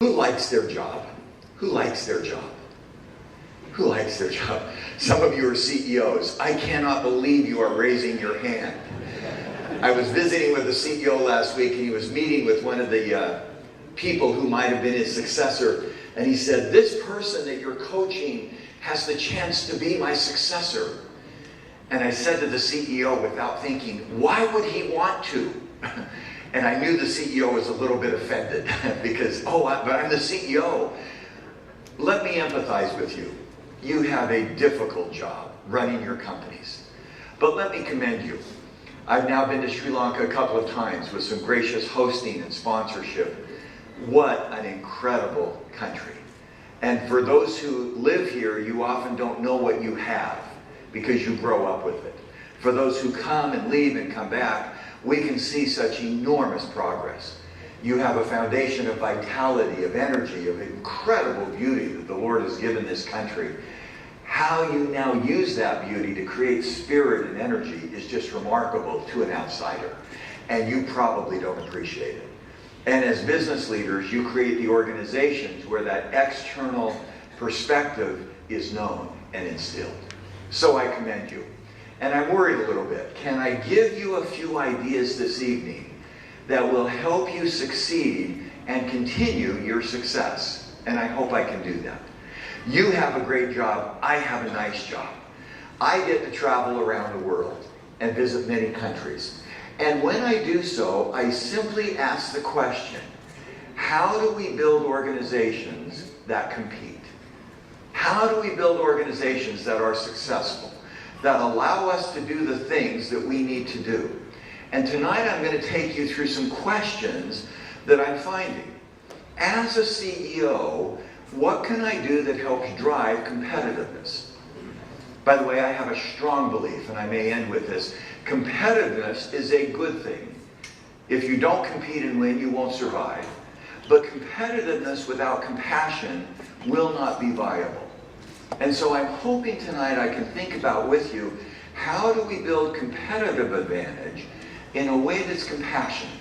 Who likes their job? Who likes their job? Who likes their job? Some of you are CEOs. I cannot believe you are raising your hand. I was visiting with the CEO last week, and he was meeting with one of the people who might have been his successor, and he said, this person that you're coaching has the chance to be my successor. And I said to the CEO without thinking, why would he want to? And I knew the CEO was a little bit offended because, but I'm the CEO. Let me empathize with you. You have a difficult job running your companies. But let me commend you. I've now been to Sri Lanka a couple of times with some gracious hosting and sponsorship. What an incredible country. And for those who live here, you often don't know what you have because you grow up with it. For those who come and leave and come back, we can see such enormous progress. You have a foundation of vitality, of energy, of incredible beauty that the Lord has given this country. How you now use that beauty to create spirit and energy is just remarkable to an outsider. And you probably don't appreciate it. And as business leaders, you create the organizations where that external perspective is known and instilled. So I commend you. And I'm worried a little bit. Can I give you a few ideas this evening that will help you succeed and continue your success? And I hope I can do that. You have a great job. I have a nice job. I get to travel around the world and visit many countries. And when I do so, I simply ask the question, how do we build organizations that compete? How do we build organizations that are successful, that allow us to do the things that we need to do? And tonight I'm going to take you through some questions that I'm finding. As a CEO, what can I do that helps drive competitiveness? By the way, I have a strong belief, and I may end with this. Competitiveness is a good thing. If you don't compete and win, you won't survive. But competitiveness without compassion will not be viable. And so I'm hoping tonight I can think about with you, how do we build competitive advantage in a way that's compassionate,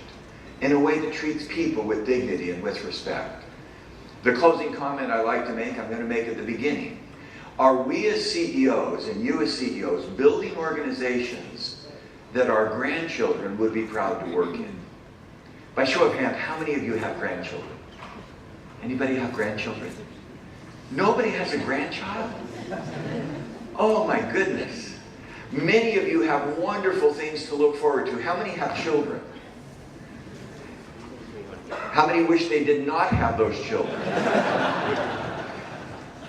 in a way that treats people with dignity and with respect? The closing comment I like to make, I'm going to make at the beginning. Are we as CEOs, and you as CEOs, building organizations that our grandchildren would be proud to work in? By show of hands, how many of you have grandchildren? Anybody have grandchildren? Nobody has a grandchild? Oh my goodness. Many of you have wonderful things to look forward to. How many have children? How many wish they did not have those children?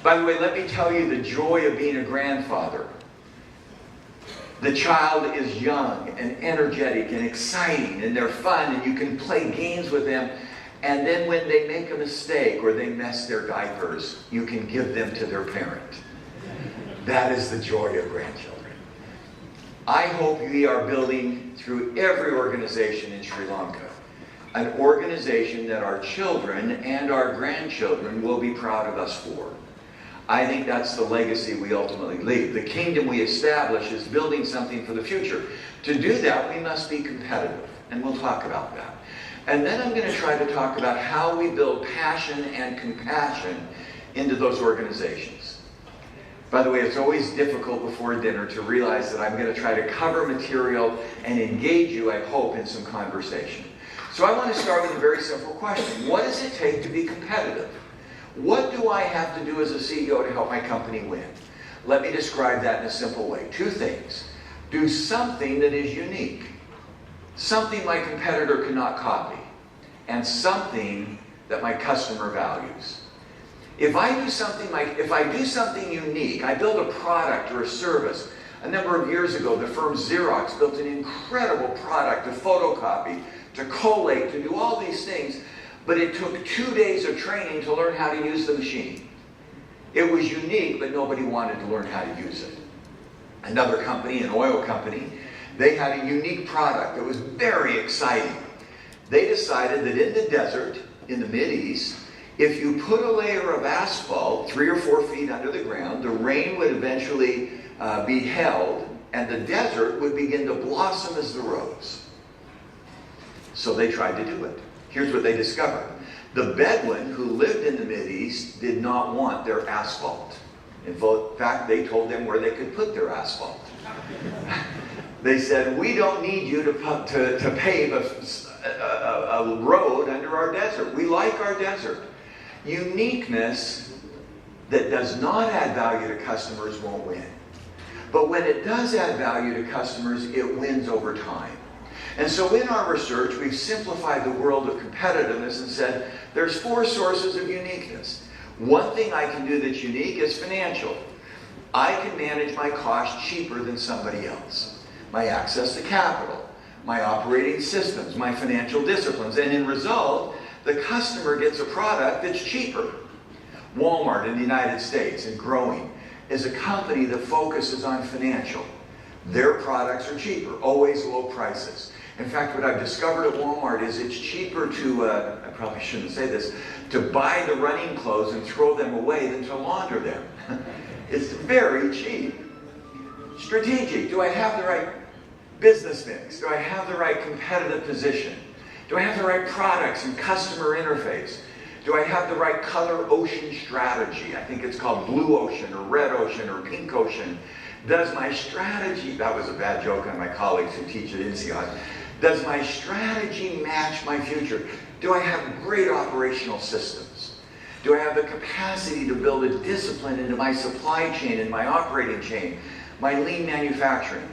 By the way, let me tell you the joy of being a grandfather. The child is young and energetic and exciting, and they're fun, and you can play games with them. And then when they make a mistake or they mess their diapers, you can give them to their parent. That is the joy of grandchildren. I hope we are building through every organization in Sri Lanka an organization that our children and our grandchildren will be proud of us for. I think that's the legacy we ultimately leave. The kingdom we establish is building something for the future. To do that, we must be competitive, and we'll talk about that. And then I'm going to try to talk about how we build passion and compassion into those organizations. By the way, it's always difficult before dinner to realize that I'm going to try to cover material and engage you, I hope, in some conversation. So I want to start with a very simple question. What does it take to be competitive? What do I have to do as a CEO to help my company win? Let me describe that in a simple way. Two things. Do something that is unique. Something my competitor cannot copy. And something that my customer values. If I do something unique, I build a product or a service. A number of years ago, the firm Xerox built an incredible product to photocopy, to collate, to do all these things. But it took 2 days of training to learn how to use the machine. It was unique, but nobody wanted to learn how to use it. Another company, an oil company, they had a unique product that was very exciting. They decided that in the desert, in the Mideast, if you put a layer of asphalt 3 or 4 feet under the ground, the rain would eventually be held, and the desert would begin to blossom as the rose. So they tried to do it. Here's what they discovered. The Bedouin who lived in the Mideast did not want their asphalt. In fact, they told them where they could put their asphalt. They said, we don't need you to pave a road under our desert. We like our desert. Uniqueness that does not add value to customers won't win. But when it does add value to customers, it wins over time. And so in our research, we've simplified the world of competitiveness and said, there's 4 sources of uniqueness. One thing I can do that's unique is financial. I can manage my costs cheaper than somebody else. My access to capital, my operating systems, my financial disciplines, and in result, the customer gets a product that's cheaper. Walmart in the United States, and growing, is a company that focuses on financial. Their products are cheaper, always low prices. In fact, what I've discovered at Walmart is it's cheaper to, I probably shouldn't say this, to buy the running clothes and throw them away than to launder them. It's very cheap. Strategic. Do I have the right business mix? Do I have the right competitive position? Do I have the right products and customer interface? Do I have the right color ocean strategy? I think it's called blue ocean or red ocean or pink ocean. Does my strategy, that was a bad joke on my colleagues who teach at INSEAD, does my strategy match my future? Do I have great operational systems? Do I have the capacity to build a discipline into my supply chain and my operating chain, my lean manufacturing?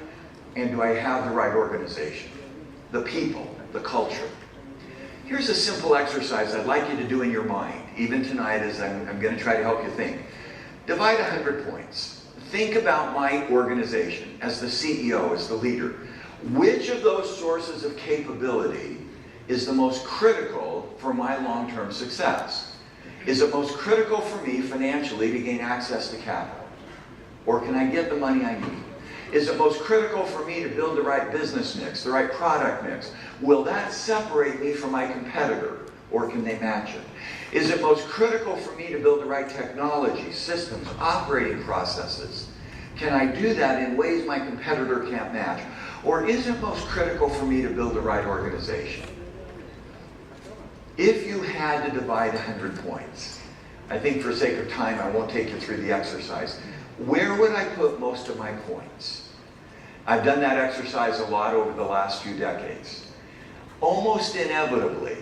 And do I have the right organization? The people, the culture. Here's a simple exercise I'd like you to do in your mind, even tonight as I'm going to try to help you think. Divide 100 points. Think about my organization as the CEO, as the leader. Which of those sources of capability is the most critical for my long-term success? Is it most critical for me financially to gain access to capital? Or can I get the money I need? Is it most critical for me to build the right business mix, the right product mix? Will that separate me from my competitor, or can they match it? Is it most critical for me to build the right technology, systems, operating processes? Can I do that in ways my competitor can't match? Or is it most critical for me to build the right organization? If you had to divide 100 points, I think for sake of time I won't take you through the exercise, where would I put most of my points? I've done that exercise a lot over the last few decades. Almost inevitably,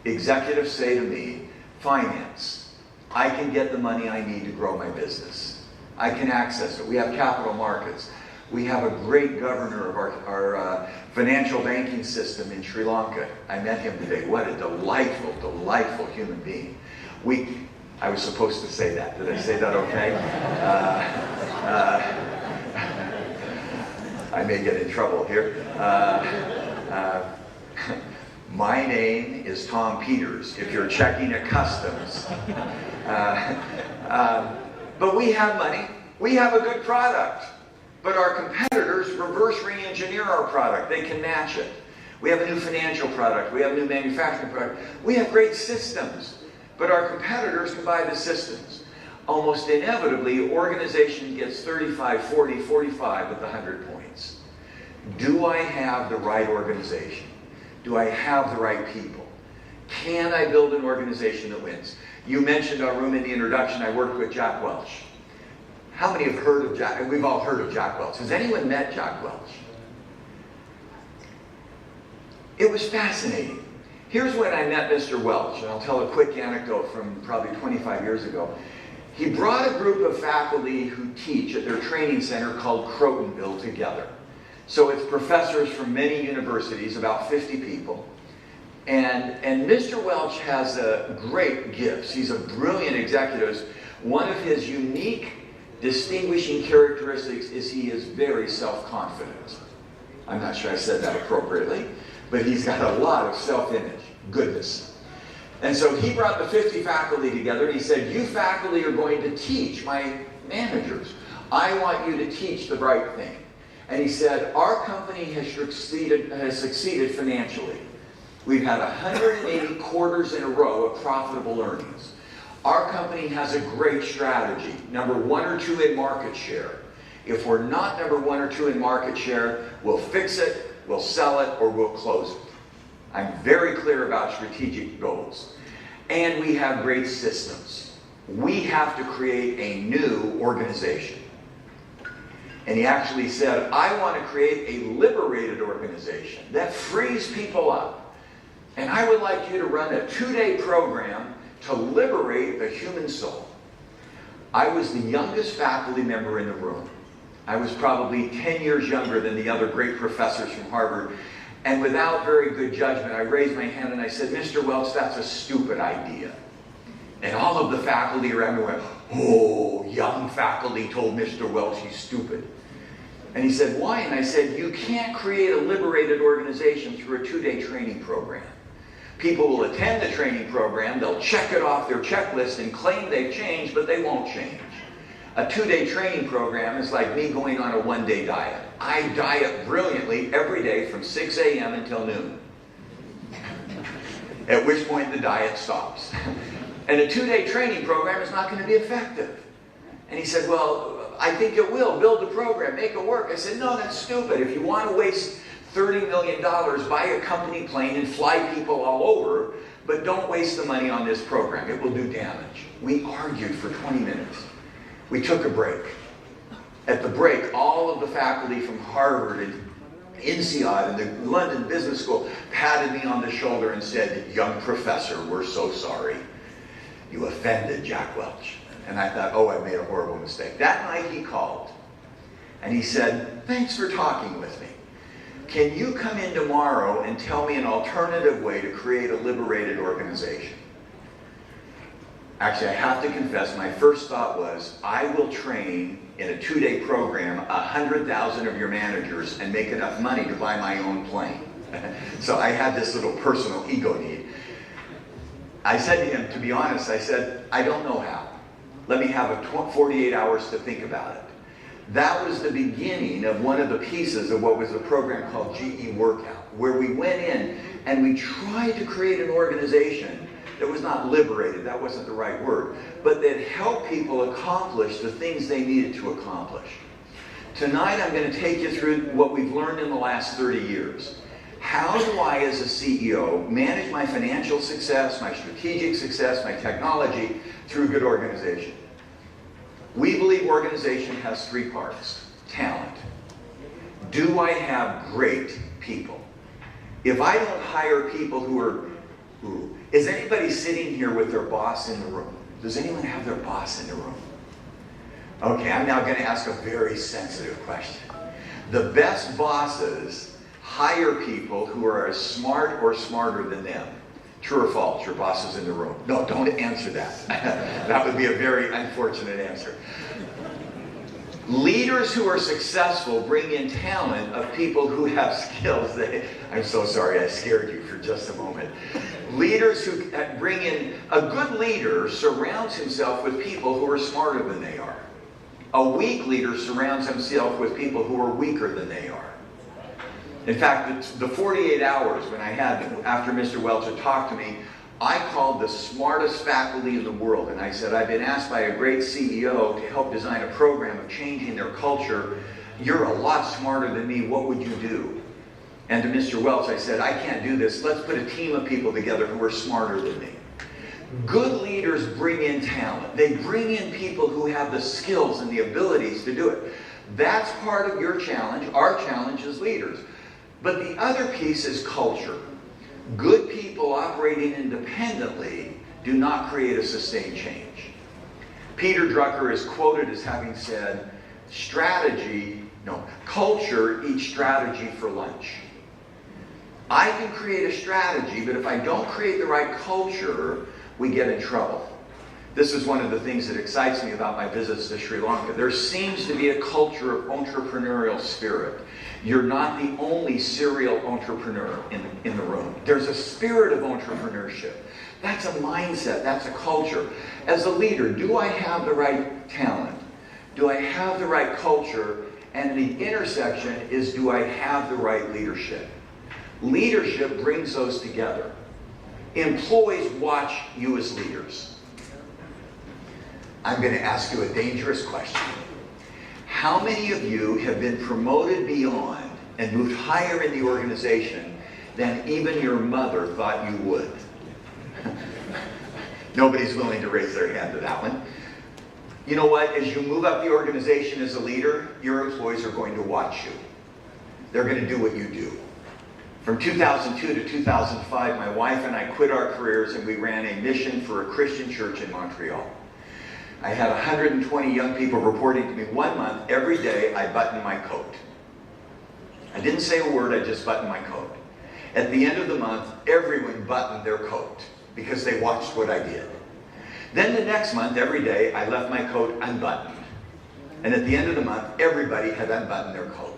executives say to me, finance, I can get the money I need to grow my business. I can access it. We have capital markets. We have a great governor of our financial banking system in Sri Lanka. I met him today. What a delightful, delightful human being. I was supposed to say that. Did I say that okay? I may get in trouble here. My name is Tom Peters, if you're checking at customs. But we have money. We have a good product. But our competitors reverse re-engineer our product. They can match it. We have a new financial product. We have a new manufacturing product. We have great systems. But our competitors can buy the systems. Almost inevitably, organization gets 35, 40, 45 with the 100 points. Do I have the right organization? Do I have the right people? Can I build an organization that wins? You mentioned our room in the introduction. I worked with Jack Welch. How many have heard of Jack? We've all heard of Jack Welch. Has anyone met Jack Welch? It was fascinating. Here's when I met Mr. Welch, and I'll tell a quick anecdote from probably 25 years ago. He brought a group of faculty who teach at their training center called Crotonville together. So it's professors from many universities, about 50 people. And Mr. Welch has great gifts. He's a brilliant executive. One of his unique distinguishing characteristics is he is very self-confident. I'm not sure I said that appropriately, but he's got a lot of self-image, goodness. And so he brought the 50 faculty together and he said, you faculty are going to teach my managers. I want you to teach the right thing. And he said, our company has succeeded financially. We've had 180 quarters in a row of profitable earnings. Our company has a great strategy, number 1 or 2 in market share. If we're not number 1 or 2 in market share, we'll fix it, we'll sell it, or we'll close it. I'm very clear about strategic goals. and we have great systems. We have to create a new organization. And he actually said, I want to create a liberated organization that frees people up. And I would like you to run a 2-day program to liberate the human soul. I was the youngest faculty member in the room. I was probably 10 years younger than the other great professors from Harvard. And without very good judgment, I raised my hand and I said, Mr. Welch, that's a stupid idea. And all of the faculty around me went, oh, young faculty told Mr. Welch he's stupid. And he said, why? And I said, you can't create a liberated organization through a 2-day training program. People will attend the training program, they'll check it off their checklist and claim they've changed, but they won't change. A 2-day training program is like me going on a 1-day diet. I diet brilliantly every day from 6 a.m. until noon. At which point the diet stops. And a 2-day training program is not going to be effective. And he said, well, I think it will. Build the program, make it work. I said, no, that's stupid. If you want to waste $30 million, buy a company plane and fly people all over, but don't waste the money on this program. It will do damage. We argued for 20 minutes. We took a break. At the break, all of the faculty from Harvard and INSEAD and the London Business School patted me on the shoulder and said, young professor, we're so sorry. You offended Jack Welch. And I thought, oh, I made a horrible mistake. That night he called and he said, thanks for talking with me. Can you come in tomorrow and tell me an alternative way to create a liberated organization? Actually, I have to confess, my first thought was, I will train in a 2-day program 100,000 of your managers and make enough money to buy my own plane. So I had this little personal ego need. I said to him, to be honest, I said, I don't know how. Let me have 48 hours to think about it. That was the beginning of one of the pieces of what was a program called GE Workout, where we went in and we tried to create an organization that was not liberated, that wasn't the right word, but that helped people accomplish the things they needed to accomplish. Tonight I'm going to take you through what we've learned in the last 30 years. How do I, as a CEO, manage my financial success, my strategic success, my technology through good organization? We believe organization has 3 parts. Talent. Do I have great people? If I don't hire people is anybody sitting here with their boss in the room? Does anyone have their boss in the room? Okay, I'm now going to ask a very sensitive question. The best bosses hire people who are as smart or smarter than them. True or false? Your boss is in the room. No, don't answer that. That would be a very unfortunate answer. Leaders who are successful bring in talent of people who have skills. I'm so sorry I scared you for just a moment. Leaders who bring in, a good leader surrounds himself with people who are smarter than they are. A weak leader surrounds himself with people who are weaker than they are. In fact, the 48 hours when I had, after Mr. Welch had talked to me, I called the smartest faculty in the world and I said, I've been asked by a great CEO to help design a program of changing their culture. You're a lot smarter than me. What would you do? And to Mr. Welch, I said, I can't do this. Let's put a team of people together who are smarter than me. Good leaders bring in talent. They bring in people who have the skills and the abilities to do it. That's part of your challenge, our challenge as leaders. But the other piece is culture. Good people operating independently do not create a sustained change. Peter Drucker is quoted as having said, culture eats strategy for lunch. I can create a strategy, but if I don't create the right culture, we get in trouble. This is one of the things that excites me about my visits to Sri Lanka. There seems to be a culture of entrepreneurial spirit. You're not the only serial entrepreneur in the room. There's a spirit of entrepreneurship. That's a mindset. That's a culture. As a leader, do I have the right talent? Do I have the right culture? And the intersection is, do I have the right leadership? Leadership brings those together. Employees watch you as leaders. I'm going to ask you a dangerous question. How many of you have been promoted beyond and moved higher in the organization than even your mother thought you would? Nobody's willing to raise their hand to that one. You know what? As you move up the organization as a leader, your employees are going to watch you. They're going to do what you do. From 2002 to 2005, my wife and I quit our careers and we ran a mission for a Christian church in Montreal. I had 120 young people reporting to me 1 month. Every day I buttoned my coat. I didn't say a word, I just buttoned my coat. At the end of the month, everyone buttoned their coat because they watched what I did. Then the next month, every day, I left my coat unbuttoned. And at the end of the month, everybody had unbuttoned their coat.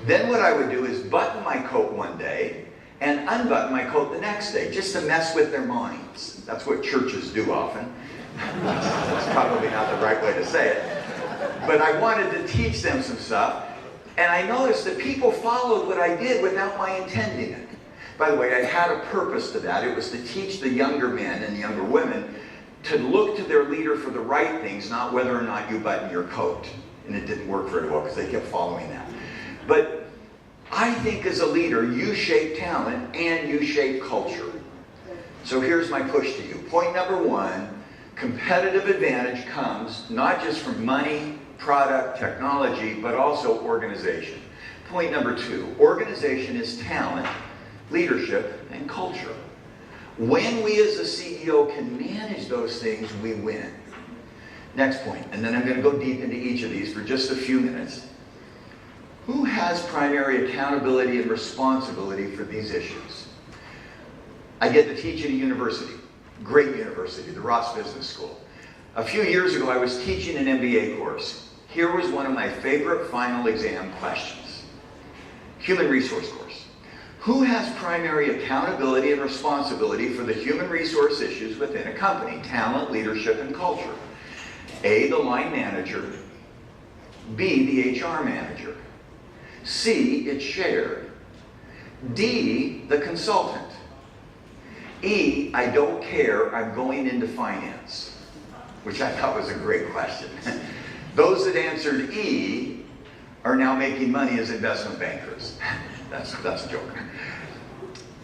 Then what I would do is button my coat one day and unbutton my coat the next day, just to mess with their minds. That's what churches do often. That's probably not the right way to say it. But I wanted to teach them some stuff. And I noticed that people followed what I did without my intending it. By the way, I had a purpose to that. It was to teach the younger men and the younger women to look to their leader for the right things, not whether or not you button your coat. And it didn't work very well because they kept following that. But I think as a leader, you shape talent and you shape culture. So here's my push to you. Point number 1, competitive advantage comes not just from money, product, technology, but also organization. Point number 2, organization is talent, leadership, and culture. When we as a CEO can manage those things, we win. Next point, and then I'm going to go deep into each of these for just a few minutes. Who has primary accountability and responsibility for these issues? I get to teach at a university, great university, the Ross Business School. A few years ago, I was teaching an MBA course. Here was one of my favorite final exam questions. Human resource course. Who has primary accountability and responsibility for the human resource issues within a company? Talent, leadership, and culture. A, the line manager. B, the HR manager. C, it's shared. D, the consultant. E, I don't care, I'm going into finance. Which I thought was a great question. Those that answered E are now making money as investment bankers. That's a joke.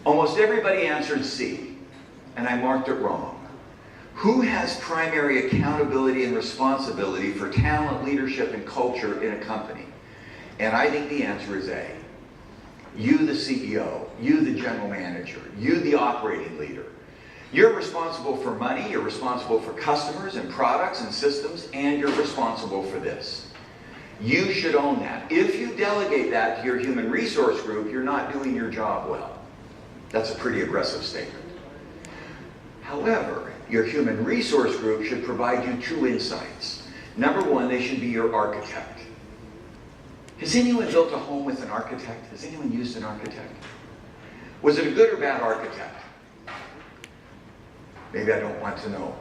Almost everybody answered C, and I marked it wrong. Who has primary accountability and responsibility for talent, leadership, and culture in a company? And I think the answer is A. You, the CEO, you, the general manager, you, the operating leader. You're responsible for money, you're responsible for customers and products and systems, and you're responsible for this. You should own that. If you delegate that to your human resource group, you're not doing your job well. That's a pretty aggressive statement. However, your human resource group should provide you 2 insights. Number 1, they should be your architect. Has anyone built a home with an architect? Has anyone used an architect? Was it a good or bad architect? Maybe I don't want to know.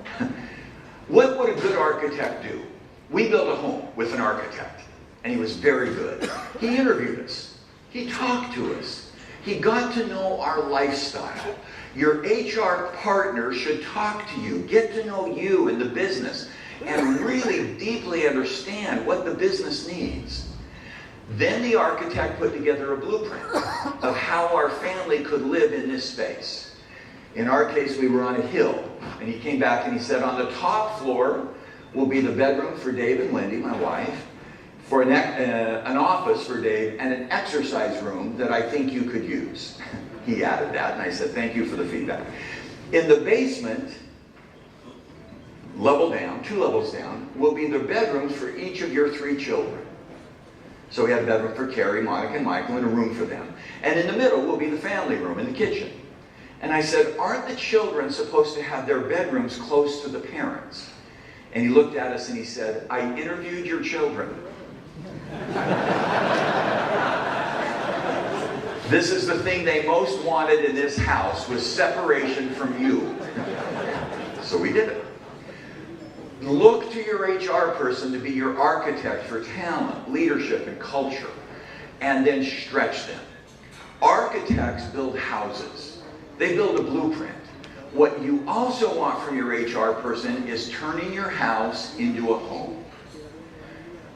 What would a good architect do? We built a home with an architect, and he was very good. He interviewed us. He talked to us. He got to know our lifestyle. Your HR partner should talk to you, get to know you and the business, and really deeply understand what the business needs. Then the architect put together a blueprint of how our family could live in this space. In our case, we were on a hill, and he came back and he said, on the top floor will be the bedroom for Dave and Wendy, my wife, for an office for Dave, and an exercise room that I think you could use. He added that, and I said, thank you for the feedback. In the basement, level down, 2 levels down, will be the bedrooms for each of your 3 children. So we had a bedroom for Carrie, Monica, and Michael, and a room for them. And in the middle will be the family room in the kitchen. And I said, aren't the children supposed to have their bedrooms close to the parents? And he looked at us and he said, I interviewed your children. This is the thing they most wanted in this house, was separation from you. So we did it. Look to your HR person to be your architect for talent, leadership, and culture, and then stretch them. Architects build houses. They build a blueprint. What you also want from your HR person is turning your house into a home.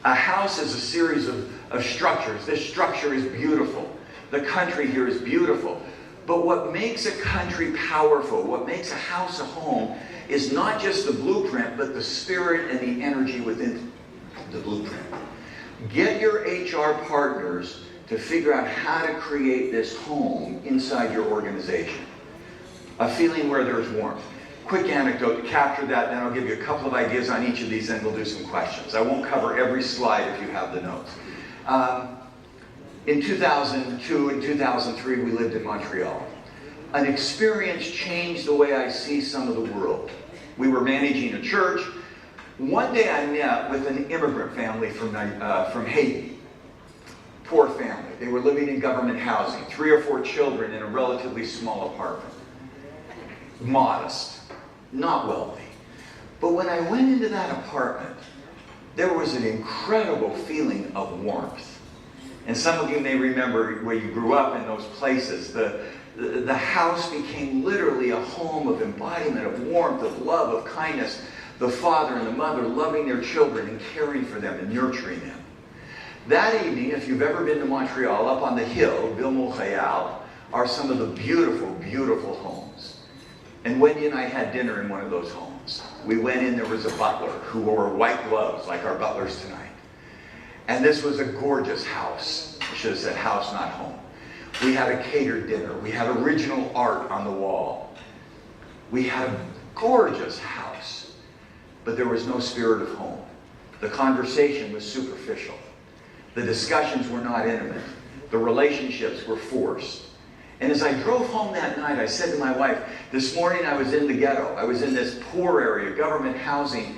A house is a series of structures. This structure is beautiful. The country here is beautiful. But what makes a country powerful, what makes a house a home, is not just the blueprint, but the spirit and the energy within the blueprint. Get your HR partners to figure out how to create this home inside your organization. A feeling where there's warmth. Quick anecdote to capture that, then I'll give you a couple of ideas on each of these, and we'll do some questions. I won't cover every slide if you have the notes. In 2002 and 2003, we lived in Montreal. An experience changed the way I see some of the world. We were managing a church. One day I met with an immigrant family from Haiti. Poor family. They were living in government housing, 3 or 4 children in a relatively small apartment. Modest, not wealthy. But when I went into that apartment, there was an incredible feeling of warmth. And some of you may remember where you grew up in those places. The house became literally a home of embodiment, of warmth, of love, of kindness. The father and the mother loving their children and caring for them and nurturing them. That evening, if you've ever been to Montreal, up on the hill, Ville Montréal, are some of the beautiful, beautiful homes. And Wendy and I had dinner in one of those homes. We went in, there was a butler who wore white gloves like our butlers tonight. And this was a gorgeous house. I should have said house, not home. We had a catered dinner. We had original art on the wall. We had a gorgeous house. But there was no spirit of home. The conversation was superficial. The discussions were not intimate. The relationships were forced. And as I drove home that night, I said to my wife, this morning I was in the ghetto. I was in this poor area, government housing,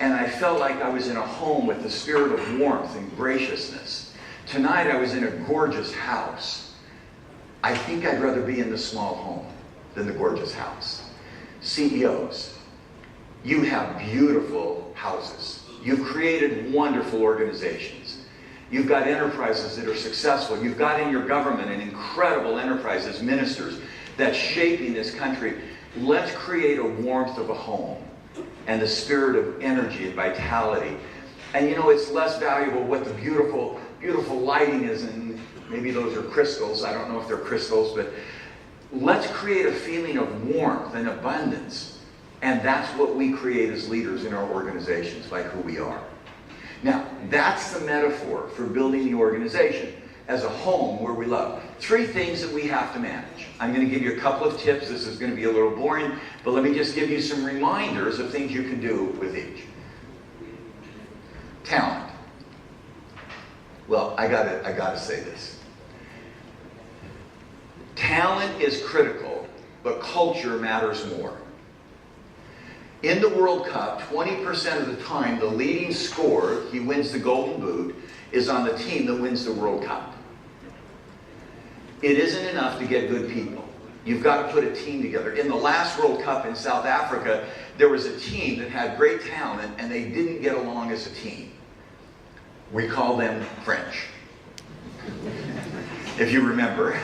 and I felt like I was in a home with the spirit of warmth and graciousness. Tonight I was in a gorgeous house. I think I'd rather be in the small home than the gorgeous house. CEOs, you have beautiful houses. You've created wonderful organizations. You've got enterprises that are successful. You've got in your government an incredible enterprise as ministers that's shaping this country. Let's create a warmth of a home and the spirit of energy and vitality. And you know, it's less valuable what the beautiful, beautiful lighting is, and maybe those are crystals. I don't know if they're crystals, but let's create a feeling of warmth and abundance. And that's what we create as leaders in our organizations, by who we are. Now, that's the metaphor for building the organization as a home where we love. 3 things that we have to manage. I'm going to give you a couple of tips. This is going to be a little boring, but let me just give you some reminders of things you can do with each. Talent. Well, I gotta say this. Talent is critical, but culture matters more. In the World Cup, 20% of the time, the leading scorer, he wins the Golden Boot, is on the team that wins the World Cup. It isn't enough to get good people. You've got to put a team together. In the last World Cup in South Africa, there was a team that had great talent, and they didn't get along as a team. We call them French. If you remember,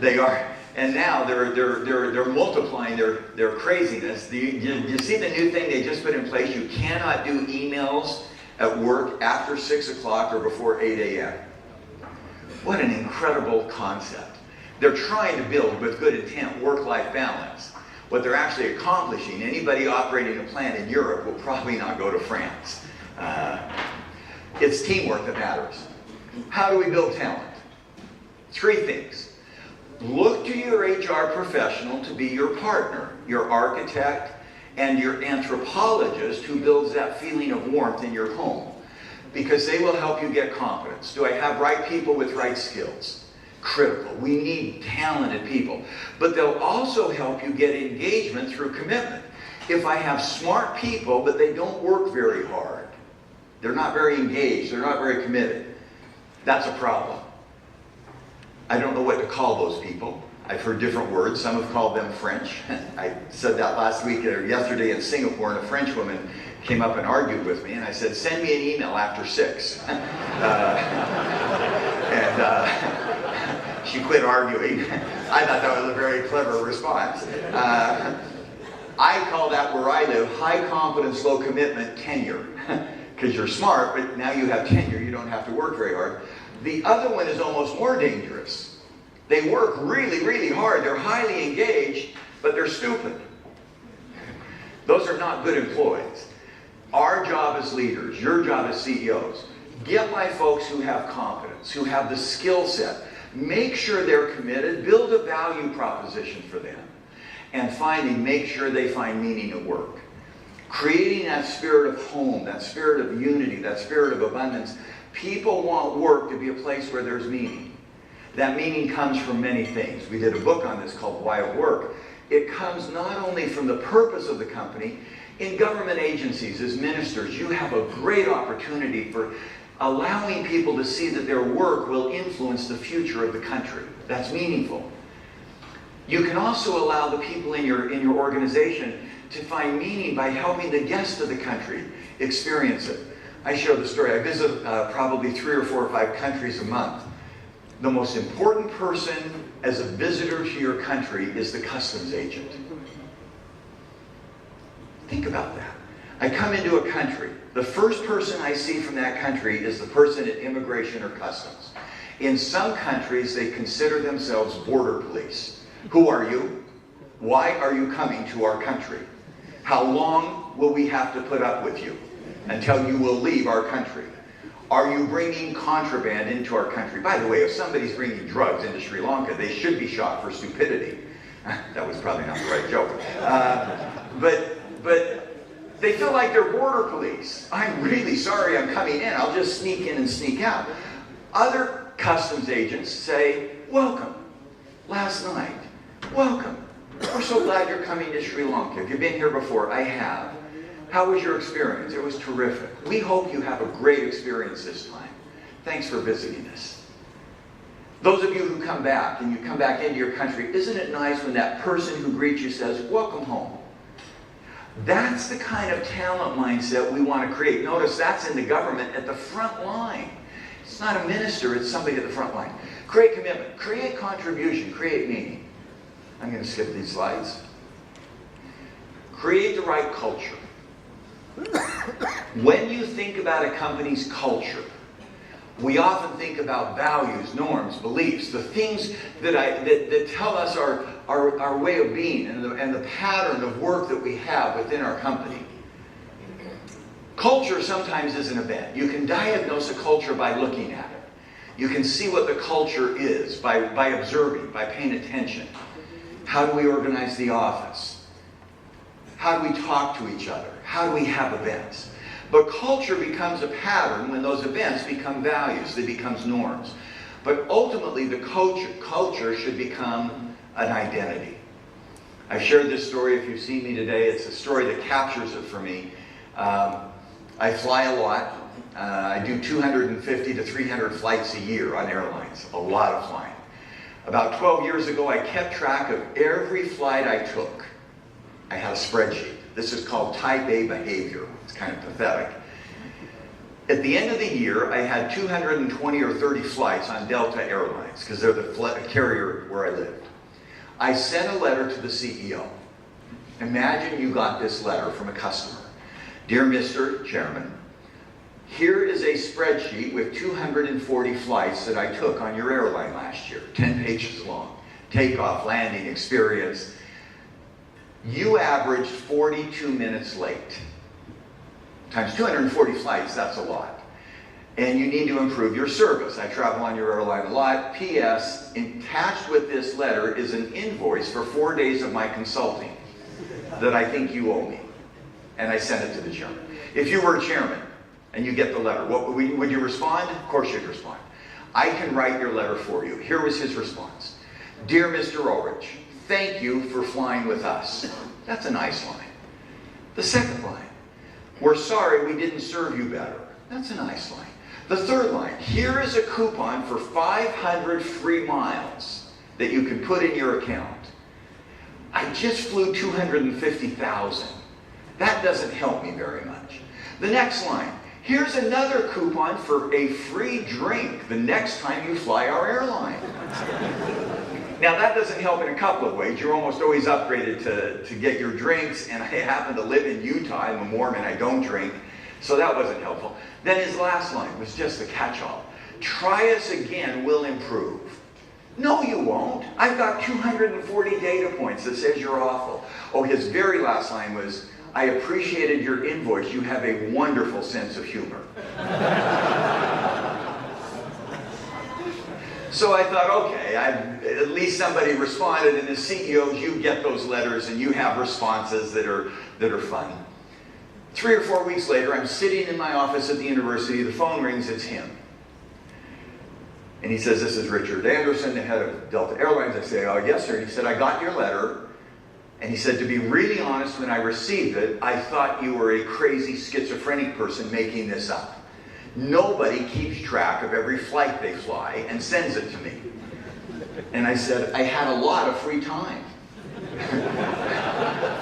they are. And now they're multiplying their craziness. You see the new thing they just put in place? You cannot do emails at work after 6 o'clock or before 8 a.m. What an incredible concept. They're trying to build, with good intent, work-life balance. What they're actually accomplishing, anybody operating a plant in Europe will probably not go to France. It's teamwork that matters. How do we build talent? 3 things. Look to your HR professional to be your partner, your architect, and your anthropologist who builds that feeling of warmth in your home, because they will help you get confidence. Do I have right people with right skills? Critical. We need talented people. But they'll also help you get engagement through commitment. If I have smart people, but they don't work very hard, they're not very engaged, they're not very committed, that's a problem. I don't know what to call those people. I've heard different words. Some have called them French. I said that last week or yesterday in Singapore, and a French woman came up and argued with me, and I said, send me an email after 6. She quit arguing. I thought that was a very clever response. I call that, where I live, high confidence, low commitment tenure. Because you're smart, but now you have tenure. You don't have to work very hard. The other one is almost more dangerous. They work really, really hard. They're highly engaged, but they're stupid. Those are not good employees. Our job as leaders, your job as CEOs, get by folks who have confidence, who have the skill set. Make sure they're committed. Build a value proposition for them. And finally, make sure they find meaning at work. Creating that spirit of home, that spirit of unity, that spirit of abundance. People want work to be a place where there's meaning. That meaning comes from many things. We did a book on this called Why It Work. It comes not only from the purpose of the company. In government agencies, as ministers, you have a great opportunity for allowing people to see that their work will influence the future of the country. That's meaningful. You can also allow the people in your organization to find meaning by helping the guests of the country experience it. I share the story. I visit probably 3 or 4 or 5 countries a month. The most important person as a visitor to your country is the customs agent. Think about that. I come into a country. The first person I see from that country is the person at immigration or customs. In some countries, they consider themselves border police. Who are you? Why are you coming to our country? How long will we have to put up with you until you will leave our country? Are you bringing contraband into our country? By the way, if somebody's bringing drugs into Sri Lanka, they should be shot for stupidity. That was probably not the right joke. But they feel like they're border police. I'm really sorry I'm coming in. I'll just sneak in and sneak out. Other customs agents say, welcome. Last night, welcome. We're so glad you're coming to Sri Lanka. Have you been here before? I have. How was your experience? It was terrific. We hope you have a great experience this time. Thanks for visiting us. Those of you who come back and you come back into your country, isn't it nice when that person who greets you says, welcome home? That's the kind of talent mindset we want to create. Notice that's in the government at the front line. It's not a minister, it's somebody at the front line. Create commitment, create contribution, create meaning. I'm going to skip these slides. Create the right culture. When you think about a company's culture, we often think about values, norms, beliefs, the things that tell us our way of being and the pattern of work that we have within our company. Culture sometimes is an event. You can diagnose a culture by looking at it. You can see what the culture is by observing, by paying attention. How do we organize the office? How do we talk to each other? How do we have events? But culture becomes a pattern when those events become values. They become norms. But ultimately, the culture should become an identity. I've shared this story. If you've seen me today, it's a story that captures it for me. I fly a lot. I do 250 to 300 flights a year on airlines. A lot of flying. About 12 years ago, I kept track of every flight I took. I had a spreadsheet. This is called type A behavior. It's kind of pathetic. At the end of the year, I had 220 or 30 flights on Delta Airlines, because they're the carrier where I lived. I sent a letter to the CEO. Imagine you got this letter from a customer. Dear Mr. Chairman, here is a spreadsheet with 240 flights that I took on your airline last year, 10 pages long. Takeoff, landing, experience. You averaged 42 minutes late. Times 240 flights, that's a lot. And you need to improve your service. I travel on your airline a lot. P.S. Attached with this letter is an invoice for 4 days of my consulting that I think you owe me. And I sent it to the chairman. If you were a chairman and you get the letter, would you respond? Of course you'd respond. I can write your letter for you. Here was his response. Dear Mr. Ulrich, thank you for flying with us. That's a nice line. The second line. We're sorry we didn't serve you better. That's a nice line. The third line. Here is a coupon for 500 free miles that you can put in your account. I just flew 250,000. That doesn't help me very much. The next line. Here's another coupon for a free drink the next time you fly our airline. Now that doesn't help in a couple of ways. You're almost always upgraded to get your drinks, and I happen to live in Utah. I'm a Mormon, I don't drink, so that wasn't helpful. Then his last line was just the catch-all. Try us again, we'll improve. No, you won't. I've got 240 data points that says you're awful. Oh, his very last line was, I appreciated your invoice. You have a wonderful sense of humor. So I thought, okay, at least somebody responded, and as CEOs, you get those letters and you have responses that are funny. 3 or 4 weeks later, I'm sitting in my office at the university, the phone rings, it's him. And he says, this is Richard Anderson, the head of Delta Airlines. I say, oh, yes, sir. And he said, I got your letter. And he said, to be really honest, when I received it, I thought you were a crazy schizophrenic person making this up. Nobody keeps track of every flight they fly and sends it to me. And I said, I had a lot of free time.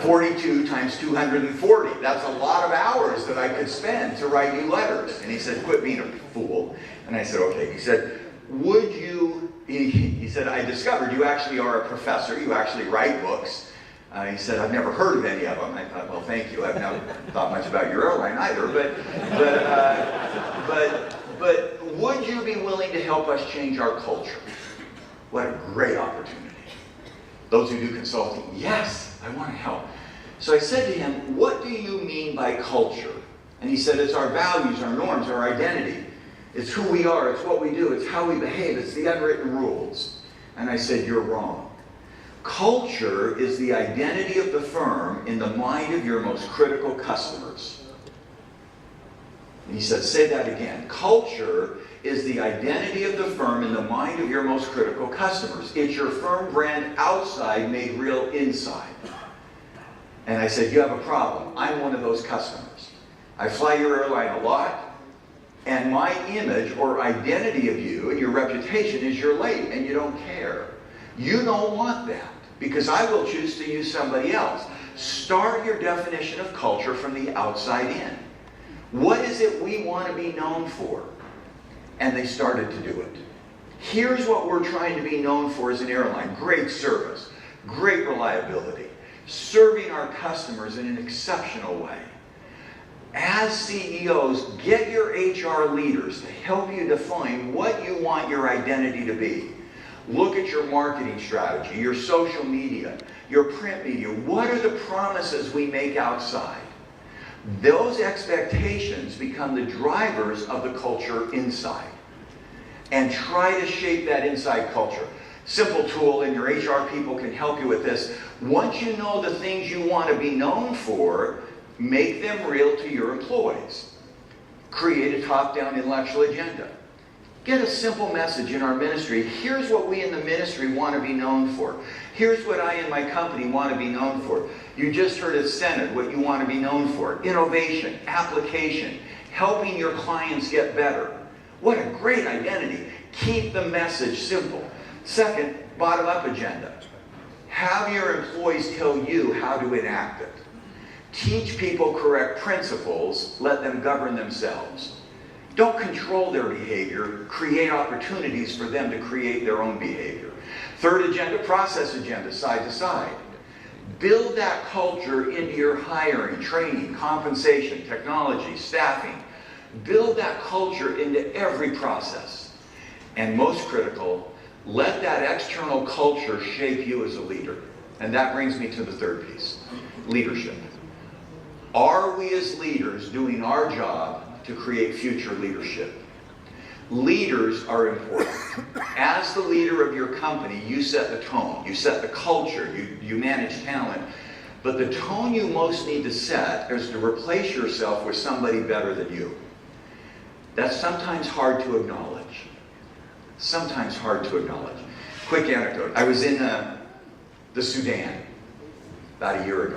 42 times 240. That's a lot of hours that I could spend to write you letters. And he said, quit being a fool. And I said, okay. He said, would you, he said, I discovered you actually are a professor. You actually write books. He said, I've never heard of any of them. I thought, well, thank you. I've not thought much about your airline either. But would you be willing to help us change our culture? What a great opportunity. Those who do consulting, yes, I want to help. So I said to him, what do you mean by culture? And he said, it's our values, our norms, our identity. It's who we are, it's what we do, it's how we behave, it's the unwritten rules. And I said, you're wrong. Culture is the identity of the firm in the mind of your most critical customers. And he said, say that again. Culture is the identity of the firm in the mind of your most critical customers. It's your firm brand outside made real inside. And I said, you have a problem. I'm one of those customers. I fly your airline a lot, and my image or identity of you and your reputation is you're late and you don't care. You don't want that, because I will choose to use somebody else. Start your definition of culture from the outside in. What is it we want to be known for? And they started to do it. Here's what we're trying to be known for as an airline. Great service, great reliability, serving our customers in an exceptional way. As CEOs, get your HR leaders to help you define what you want your identity to be. Look at your marketing strategy, your social media, your print media. What are the promises we make outside? Those expectations become the drivers of the culture inside. And try to shape that inside culture. Simple tool, and your HR people can help you with this. Once you know the things you want to be known for, make them real to your employees. Create a top-down intellectual agenda. Get a simple message in our ministry. Here's what we in the ministry want to be known for. Here's what I in my company want to be known for. You just heard at Senate what you want to be known for. Innovation, application, helping your clients get better. What a great identity. Keep the message simple. Second, bottom-up agenda. Have your employees tell you how to enact it. Teach people correct principles. Let them govern themselves. Don't control their behavior. Create opportunities for them to create their own behavior. Third agenda, process agenda, side to side. Build that culture into your hiring, training, compensation, technology, staffing. Build that culture into every process. And most critical, let that external culture shape you as a leader. And that brings me to the third piece, leadership. Are we as leaders doing our job to create future leadership? Leaders are important. As the leader of your company, you set the tone, you set the culture, you manage talent. But the tone you most need to set is to replace yourself with somebody better than you. That's sometimes hard to acknowledge. Sometimes hard to acknowledge. Quick anecdote. I was in the Sudan about a year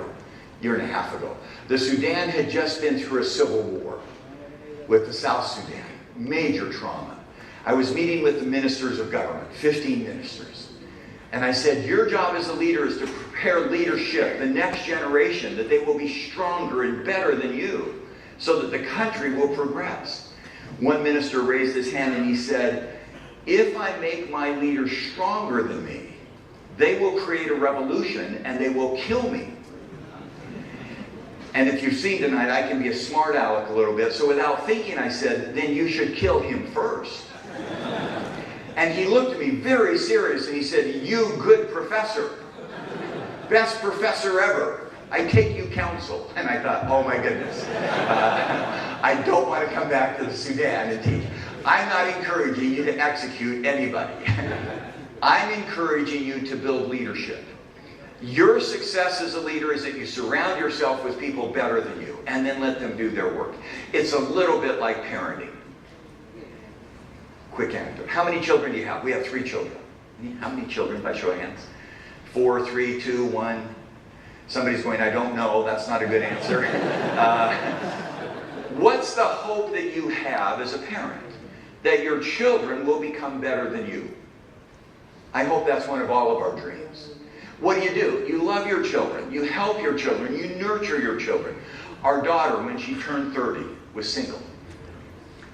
and a half ago. The Sudan had just been through a civil war with the South Sudan. Major trauma. I was meeting with the ministers of government, 15 ministers. And I said, your job as a leader is to prepare leadership, the next generation, that they will be stronger and better than you, so that the country will progress. One minister raised his hand and he said, if I make my leaders stronger than me, they will create a revolution and they will kill me. And if you've seen tonight, I can be a smart aleck a little bit. So without thinking, I said, then you should kill him first. And he looked at me very serious and he said, "You good professor. Best professor ever. I take you counsel." And I thought, oh my goodness. I don't want to come back to the Sudan and teach. I'm not encouraging you to execute anybody. I'm encouraging you to build leadership. Your success as a leader is that you surround yourself with people better than you and then let them do their work. It's a little bit like parenting. Quick anecdote. How many children do you have? We have 3 children. How many children by show of hands? 4, 3, 2, 1. Somebody's going, I don't know. That's not a good answer. What's the hope that you have as a parent? That your children will become better than you. I hope that's one of all of our dreams. What do? You love your children. You help your children. You nurture your children. Our daughter, when she turned 30, was single.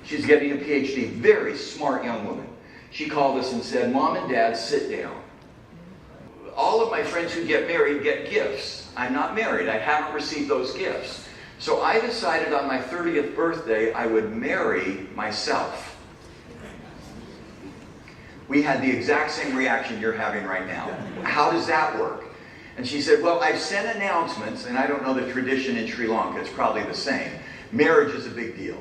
She's getting a PhD. Very smart young woman. She called us and said, "Mom and Dad, sit down. All of my friends who get married get gifts. I'm not married. I haven't received those gifts. So I decided on my 30th birthday I would marry myself." We had the exact same reaction you're having right now. How does that work? And she said, "Well, I've sent announcements," and I don't know the tradition in Sri Lanka. It's probably the same. Marriage is a big deal.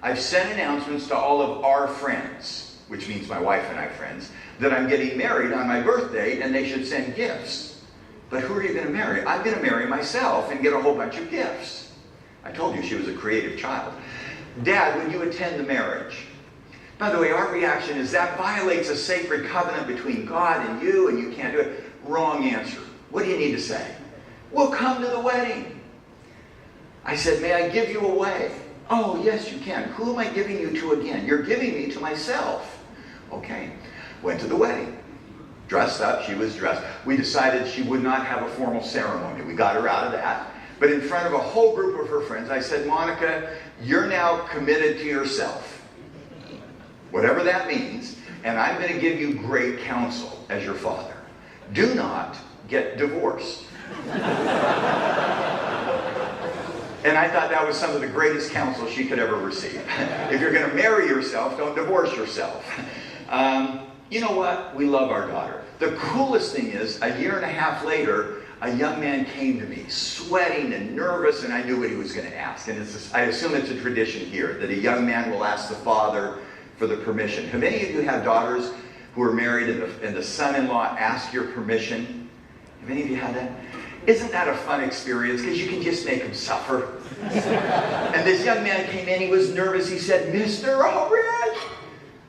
"I've sent announcements to all of our friends," which means my wife and I friends, "that I'm getting married on my birthday and they should send gifts. But who are you going to marry?" "I'm going to marry myself and get a whole bunch of gifts." I told you she was a creative child. "Dad, would you attend the marriage?" By the way, our reaction is that violates a sacred covenant between God and you can't do it. Wrong answer. What do you need to say? "We'll come to the wedding." I said, "May I give you away?" "Oh, yes, you can." "Who am I giving you to again?" "You're giving me to myself." Okay. Went to the wedding. Dressed up. She was dressed. We decided she would not have a formal ceremony. We got her out of that. But in front of a whole group of her friends, I said, "Monica, you're now committed to yourself. Whatever that means, and I'm going to give you great counsel as your father. Do not get divorced." And I thought that was some of the greatest counsel she could ever receive. If you're going to marry yourself, don't divorce yourself. You know what? We love our daughter. The coolest thing is, a year and a half later, a young man came to me, sweating and nervous, and I knew what he was going to ask. And I assume it's a tradition here, that a young man will ask the father for the permission. Have any of you had daughters who are married and the son-in-law ask your permission? Have any of you had that? Isn't that a fun experience? Because you can just make them suffer. And this young man came in, he was nervous. He said, "Mr. Ulrich,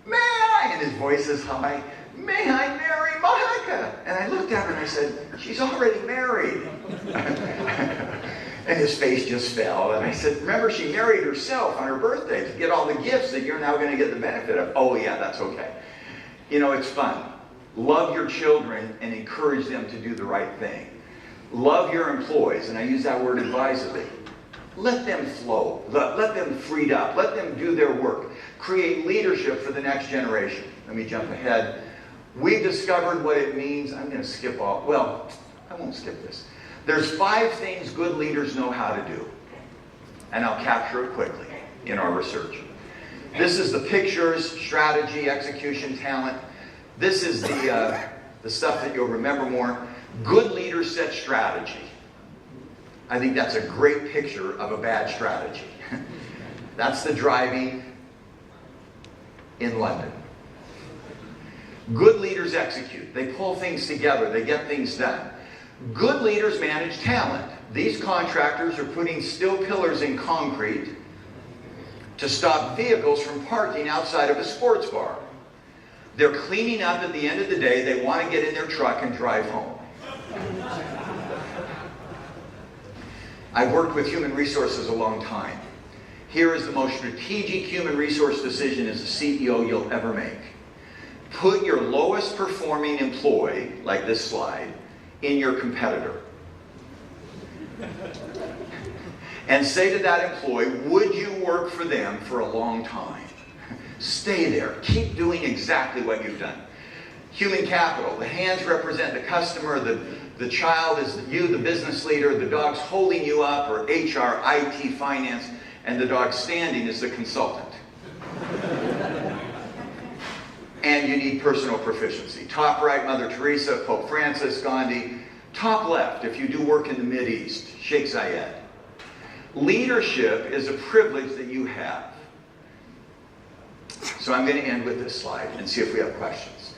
may I?" And his voice is high. "May I marry Monica?" And I looked at her and I said, "She's already married." And his face just fell. And I said, "Remember, she married herself on her birthday to get all the gifts that you're now going to get the benefit of." "Oh, yeah, that's okay." You know, it's fun. Love your children and encourage them to do the right thing. Love your employees, and I use that word advisedly. Let them flow. Let them freed up. Let them do their work. Create leadership for the next generation. Let me jump ahead. We've discovered what it means. I'm going to skip all. Well, I won't skip this. There's 5 things good leaders know how to do. And I'll capture it quickly in our research. This is the pictures, strategy, execution, talent. This is the stuff that you'll remember more. Good leaders set strategy. I think that's a great picture of a bad strategy. That's the driving in London. Good leaders execute. They pull things together. They get things done. Good leaders manage talent. These contractors are putting steel pillars in concrete to stop vehicles from parking outside of a sports bar. They're cleaning up at the end of the day. They want to get in their truck and drive home. I've worked with human resources a long time. Here is the most strategic human resource decision as a CEO you'll ever make. Put your lowest performing employee, like this slide, in your competitor. And say to that employee, would you work for them for a long time? Stay there. Keep doing exactly what you've done. Human capital. The hands represent the customer. The child is you, the business leader. The dog's holding you up, or HR, IT, finance. And the dog standing is the consultant. And you need personal proficiency. Top right, Mother Teresa, Pope Francis, Gandhi. Top left, if you do work in the Mideast, Sheikh Zayed. Leadership is a privilege that you have. So I'm going to end with this slide and see if we have questions.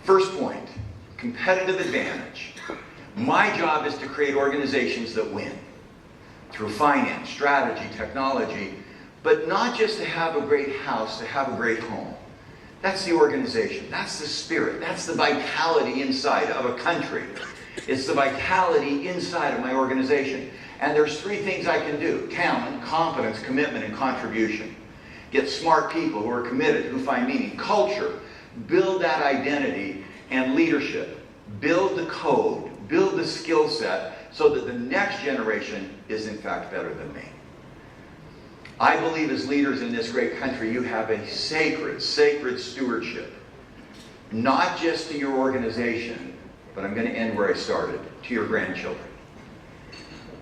First point, competitive advantage. My job is to create organizations that win through finance, strategy, technology, but not just to have a great house, to have a great home. That's the organization. That's the spirit. That's the vitality inside of a country. It's the vitality inside of my organization. And there's three things I can do: talent, competence, commitment, and contribution. Get smart people who are committed, who find meaning. Culture, build that identity. And leadership, build the code, build the skill set so that the next generation is in fact better than me. I believe as leaders in this great country, you have a sacred stewardship, not just to your organization, but I'm going to end where I started, to your grandchildren.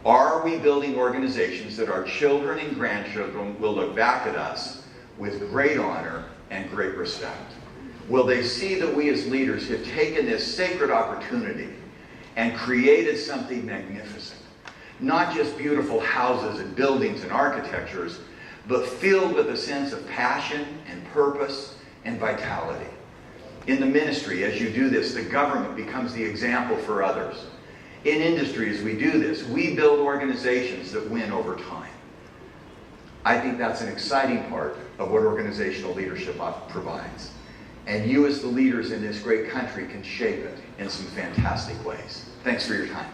Are we building organizations that our children and grandchildren will look back at us with great honor and great respect? Will they see that we as leaders have taken this sacred opportunity and created something magnificent? Not just beautiful houses and buildings and architectures, but filled with a sense of passion and purpose and vitality. In the ministry, as you do this, the government becomes the example for others. In industry, as we do this, we build organizations that win over time. I think that's an exciting part of what organizational leadership provides. And you as the leaders in this great country can shape it in some fantastic ways. Thanks for your time.